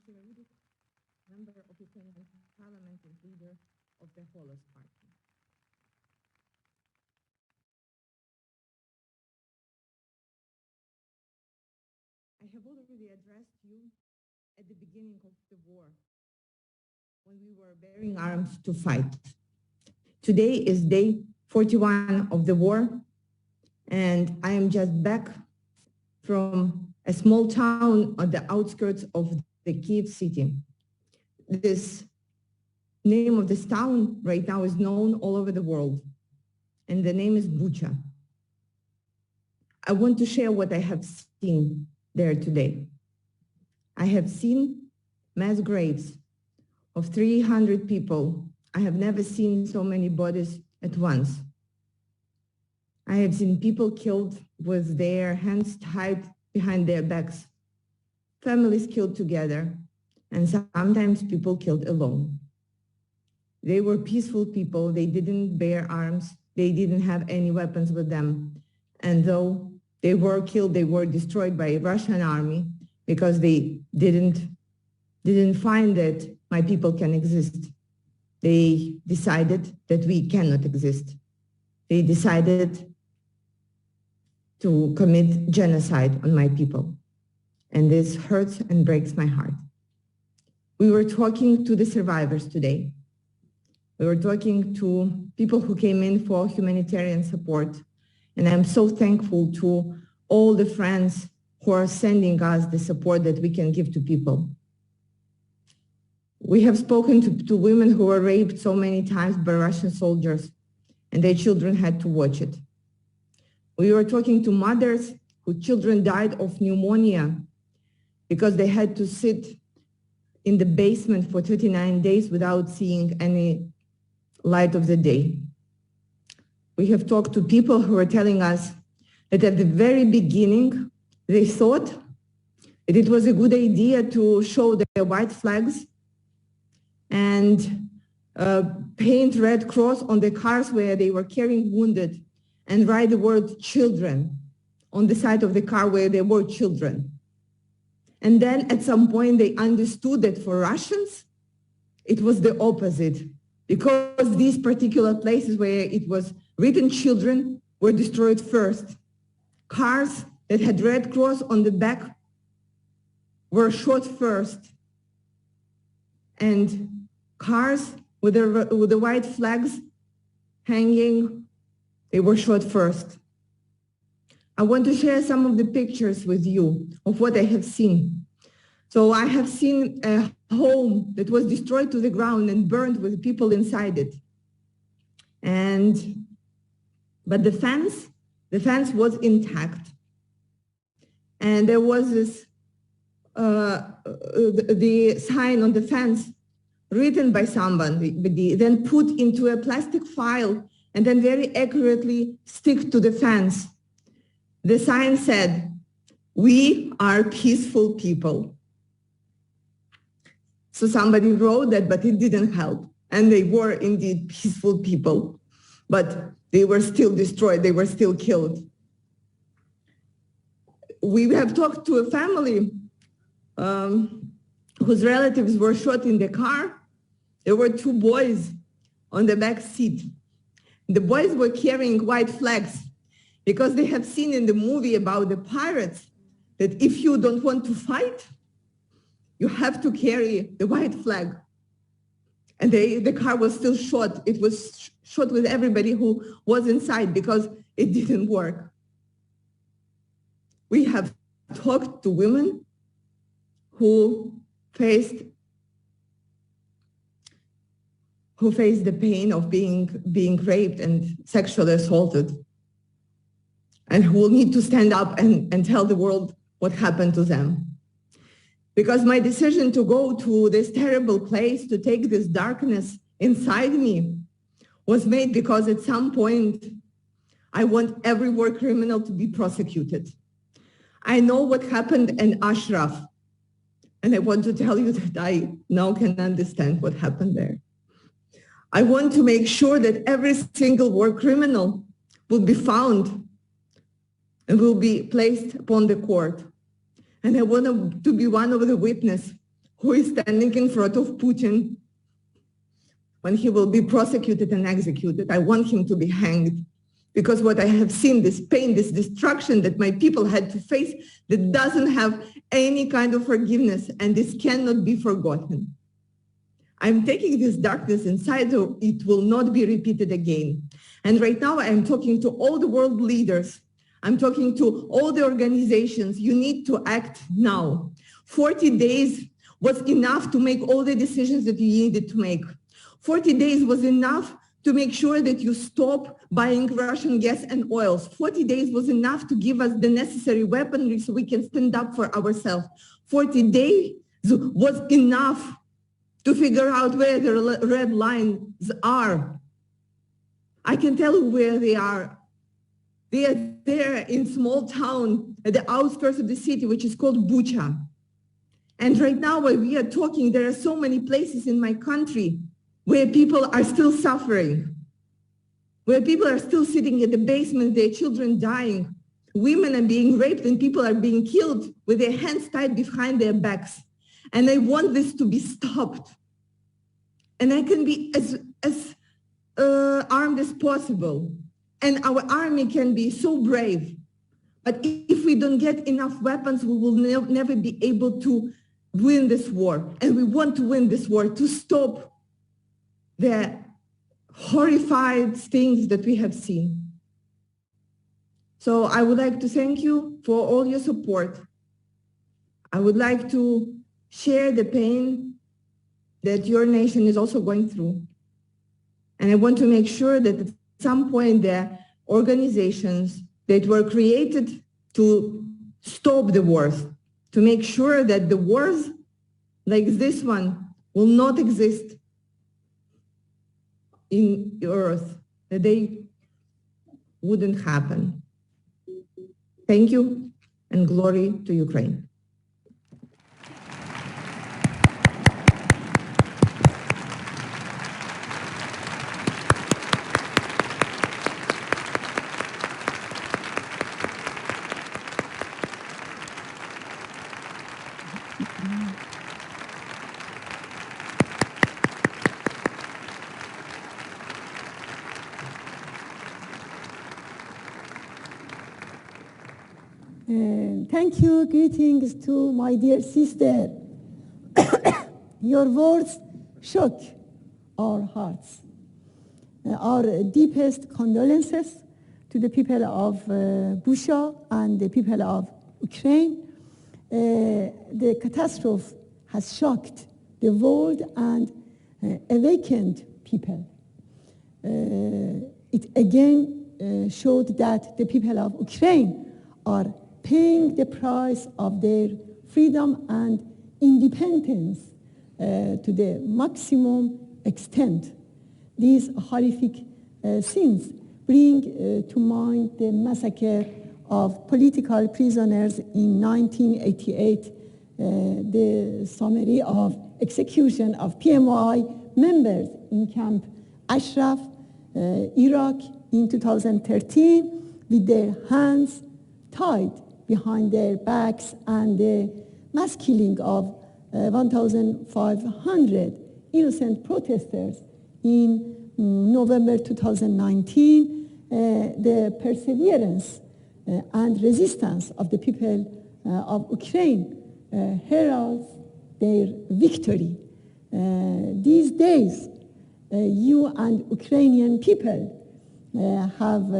Mr. Rudyk, member of Ukrainian Parliament and leader of the fullest party. I have already addressed you at the beginning of the war, when we were bearing arms to fight. Today is day 41 of the war, and I am just back from a small town on the outskirts of the Kyiv city. This name of this town right now is known all over the world, and the name is Bucha. I want to share what I have seen there today. I have seen mass graves of 300 people. I have never seen so many bodies at once. I have seen people killed with their hands tied behind their backs, families killed together, and sometimes people killed alone. They were peaceful people. They didn't bear arms. They didn't have any weapons with them. And though they were killed, they were destroyed by a Russian army because they didn't find that my people can exist. They decided that we cannot exist. They decided to commit genocide on my people. And this hurts and breaks my heart. We were talking to the survivors today. We were talking to people who came in for humanitarian support. And I'm so thankful to all the friends who are sending us the support that we can give to people. We have spoken to women who were raped so many times by Russian soldiers, and their children had to watch it. We were talking to mothers whose children died of pneumonia because they had to sit in the basement for 39 days without seeing any light of the day. We have talked to people who are telling us that at the very beginning, they thought that it was a good idea to show their white flags and paint red cross on the cars where they were carrying wounded and write the word children on the side of the car where there were children. And then at some point they understood that for Russians, it was the opposite, because these particular places where it was written children were destroyed first. Cars that had red cross on the back were shot first. And cars with the white flags hanging, they were shot first. I want to share some of the pictures with you of what I have seen. So I have seen a home that was destroyed to the ground and burned with people inside it. But the fence was intact. And there was this, the sign on the fence written by somebody, then put into a plastic file and then very accurately stick to the fence. The sign said, "We are peaceful people." So somebody wrote that, but it didn't help. And they were indeed peaceful people, but they were still destroyed. They were still killed. We have talked to a family whose relatives were shot in the car. There were two boys on the back seat. The boys were carrying white flags because they have seen in the movie about the pirates that if you don't want to fight, you have to carry the white flag. And the car was still shot. It was shot with everybody who was inside because it didn't work. We have talked to women who faced the pain of being raped and sexually assaulted, and who will need to stand up and tell the world what happened to them. Because my decision to go to this terrible place, to take this darkness inside me, was made because at some point, I want every war criminal to be prosecuted. I know what happened in Ashraf, and I want to tell you that I now can understand what happened there. I want to make sure that every single war criminal will be found and will be placed upon the court. And I want to be one of the witnesses who is standing in front of Putin when he will be prosecuted and executed. I want him to be hanged, because what I have seen, this pain, this destruction that my people had to face, that doesn't have any kind of forgiveness, and this cannot be forgotten. I'm taking this darkness inside, so it will not be repeated again. And right now I'm talking to all the world leaders. I'm talking to all the organizations. You need to act now. 40 days was enough to make all the decisions that you needed to make. 40 days was enough to make sure that you stop buying Russian gas and oils. 40 days was enough to give us the necessary weaponry so we can stand up for ourselves. 40 days was enough to figure out where the red lines are. I can tell you where they are. They are there in small town at the outskirts of the city, which is called Bucha. And right now, while we are talking, there are so many places in my country where people are still suffering, where people are still sitting in the basement, their children dying, women are being raped, and people are being killed with their hands tied behind their backs. And I want this to be stopped. And I can be as armed as possible. And our army can be so brave. But if we don't get enough weapons, we will never be able to win this war. And we want to win this war to stop the horrified things that we have seen. So I would like to thank you for all your support. I would like to share the pain that your nation is also going through. And I want to make sure that at some point the organizations that were created to stop the wars, to make sure that the wars like this one will not exist in the earth, that they wouldn't happen. Thank you, and glory to Ukraine. Thank you. Greetings to my dear sister. Your words shock our hearts. Our deepest condolences to the people of Bucha and the people of Ukraine. The catastrophe has shocked the world and awakened people. It again showed that the people of Ukraine are paying the price of their freedom and independence to the maximum extent. These horrific scenes bring to mind the massacre of political prisoners in 1988, the summary of execution of PMI members in Camp Ashraf, Iraq in 2013, with their hands tied behind their backs, and the mass killing of 1,500 innocent protesters in November 2019, the perseverance and resistance of the people of Ukraine heralds their victory. These days, you and Ukrainian people have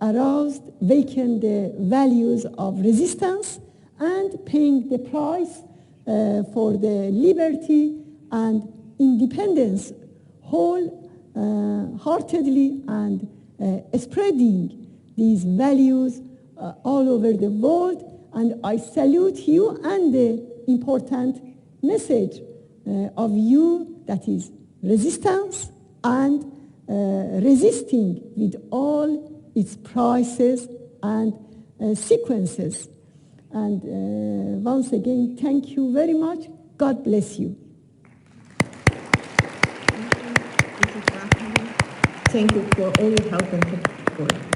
aroused, awakened the values of resistance and paying the price for the liberty and independence wholeheartedly and spreading these values all over the world. And I salute you and the important message of you, that is resistance and resisting with all its prices and sequences. And once again, thank you very much. God bless you. Thank you for all your help and support.